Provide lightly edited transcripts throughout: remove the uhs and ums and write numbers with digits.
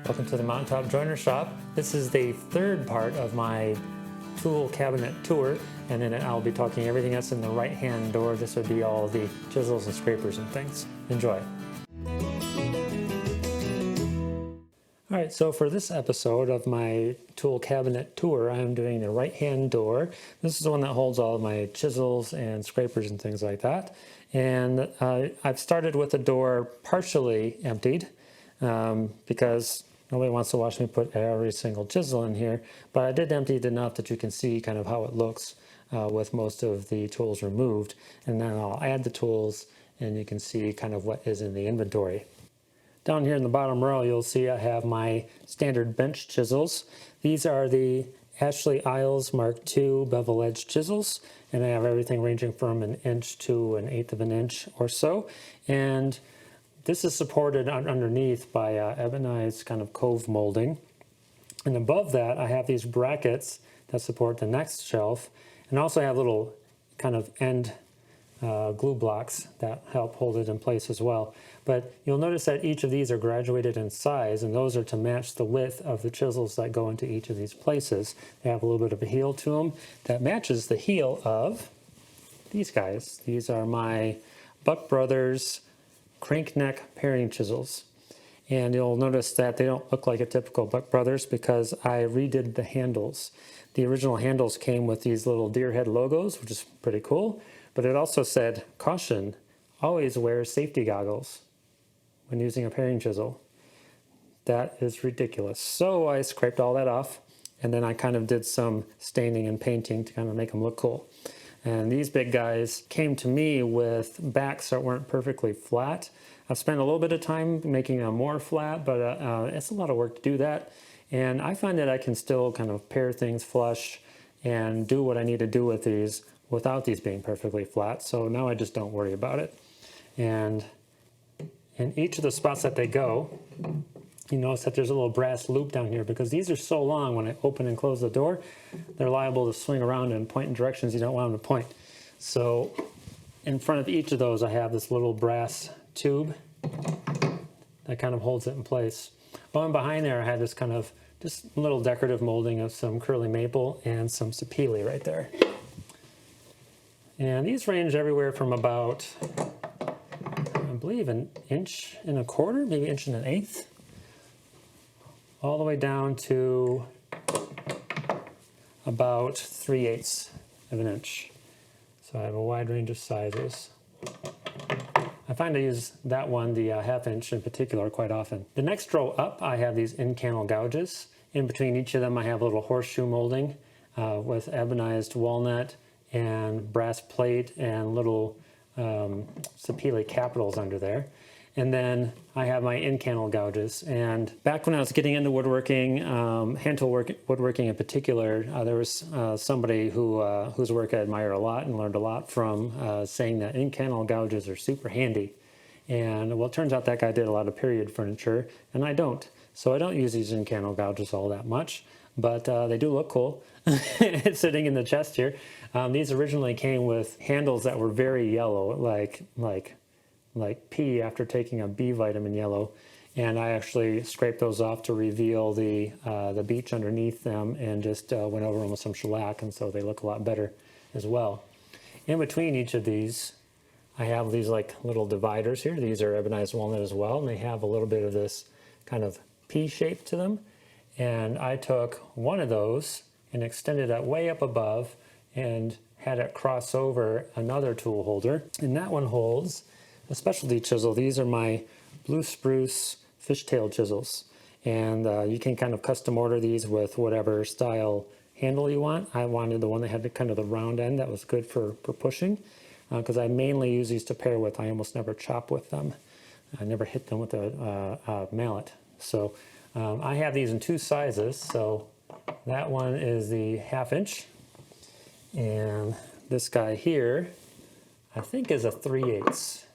Welcome to the Mountaintop Joiner Shop. This is the third part of my tool cabinet tour, and in it I'll be talking everything that's in the right-hand door. This would be all the chisels and scrapers and things. Enjoy. Alright, so for this episode of my tool cabinet tour, I'm doing the right-hand door. This is the one that holds all of my chisels and scrapers and things like that. And I've started with the door partially emptied because nobody wants to watch me put every single chisel in here. But I did empty it enough that you can see kind of how it looks with most of the tools removed. And then I'll add the tools and you can see kind of what is in the inventory. Down here in the bottom row, you'll see I have my standard bench chisels. These are the Ashley Isles Mark II bevel edge chisels, and I have everything ranging from 1 inch to 1/8 of an inch or so. And this is supported underneath by ebonized kind of cove molding. And above that, I have these brackets that support the next shelf, and also have little kind of end glue blocks that help hold it in place as well. But you'll notice that each of these are graduated in size, and those are to match the width of the chisels that go into each of these places. They have a little bit of a heel to them that matches the heel of these guys. These are my Buck Brothers crank neck paring chisels. And you'll notice that they don't look like a typical Buck Brothers because I redid the handles. The original handles came with these little deer head logos, which is pretty cool. But it also said, caution, always wear safety goggles when using a paring chisel. That is ridiculous. So I scraped all that off, and then I kind of did some staining and painting to kind of make them look cool. And these big guys came to me with backs that weren't perfectly flat. I've spent a little bit of time making them more flat, but it's a lot of work to do that. And I find that I can still kind of pare things flush and do what I need to do with these without these being perfectly flat. So now I just don't worry about it. And in each of the spots that they go, you notice that there's a little brass loop down here because these are so long when I open and close the door, they're liable to swing around and point in directions you don't want them to point. So in front of each of those, I have this little brass tube that kind of holds it in place. Oh, and behind there, I have this kind of just little decorative molding of some curly maple and some sapele right there. And these range everywhere from about, I believe, 1.25 inches, maybe 1 1/8 inches, all the way down to about 3/8 of an inch. So I have a wide range of sizes. I find I use that one, the 1/2 inch in particular, quite often. The next row up, I have these in-canal gouges. In between each of them, I have a little horseshoe molding with ebonized walnut and brass plate and little sapele capitals under there. And then I have my in-canal gouges. And back when I was getting into woodworking, hand tool woodworking in particular, there was somebody whose work I admire a lot and learned a lot from, saying that in-canal gouges are super handy. And well, it turns out that guy did a lot of period furniture, and I don't. So I don't use these in-canal gouges all that much. But they do look cool. It's sitting in the chest here. These originally came with handles that were very yellow, like pee after taking a B vitamin yellow. And I actually scraped those off to reveal the beach underneath them and just went over them with some shellac, and so they look a lot better as well. In between each of these, I have these like little dividers here. These are ebonized walnut as well, and they have a little bit of this kind of P shape to them. And I took one of those and extended it way up above and had it cross over another tool holder. And that one holds a specialty chisel. These are my blue spruce fishtail chisels. And you can kind of custom order these with whatever style handle you want. I wanted the one that had the kind of the round end that was good for pushing, because I mainly use these to pair with. I almost never chop with them. I never hit them with a mallet. So I have these in 2 sizes. So that one is the 1/2 inch. And this guy here, I think, is a 3/8.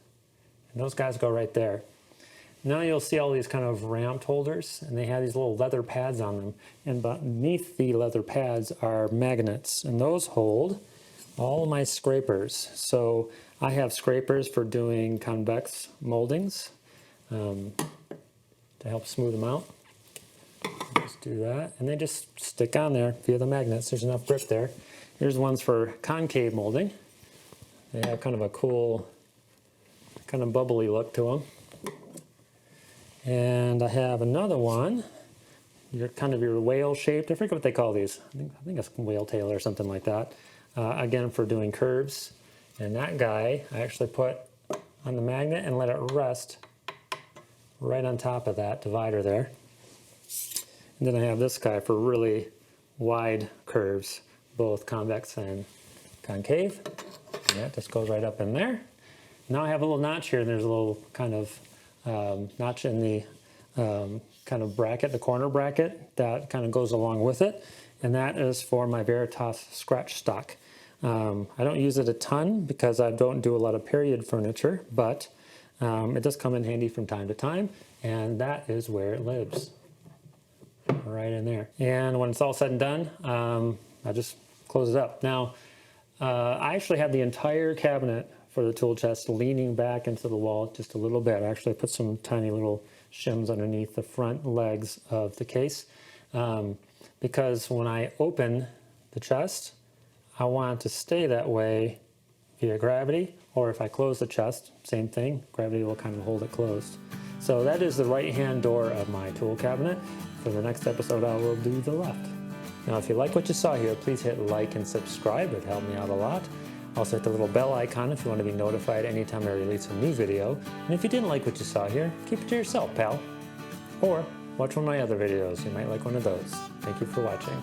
And those guys go right there. Now you'll see all these kind of ramped holders, and they have these little leather pads on them. And beneath the leather pads are magnets, and those hold all of my scrapers. So I have scrapers for doing convex moldings to help smooth them out. Just do that, and they just stick on there via the magnets. There's enough grip there. Here's ones for concave molding. They have kind of a cool, kind of bubbly look to them. And I have another one. Kind of your whale shaped. I forget what they call these. I think it's whale tail or something like that. Again, for doing curves. And that guy I actually put on the magnet and let it rest right on top of that divider there. And then I have this guy for really wide curves, both convex and concave. And that just goes right up in there. Now I have a little notch here, and there's a little kind of notch in the kind of bracket, the corner bracket, that kind of goes along with it. And that is for my Veritas scratch stock. I don't use it a ton because I don't do a lot of period furniture, but it does come in handy from time to time, and that is where it lives, right in there. And when it's all said and done, I just close it up. Now, I actually have the entire cabinet for the tool chest leaning back into the wall just a little bit. I actually put some tiny little shims underneath the front legs of the case because when I open the chest, I want it to stay that way via gravity, or if I close the chest, same thing, gravity will kind of hold it closed. So that is the right-hand door of my tool cabinet. For the next episode, I will do the left. Now, if you like what you saw here, please hit like and subscribe. It helped me out a lot. Also hit the little bell icon if you want to be notified anytime I release a new video. And if you didn't like what you saw here, keep it to yourself, pal. Or watch one of my other videos. You might like one of those. Thank you for watching.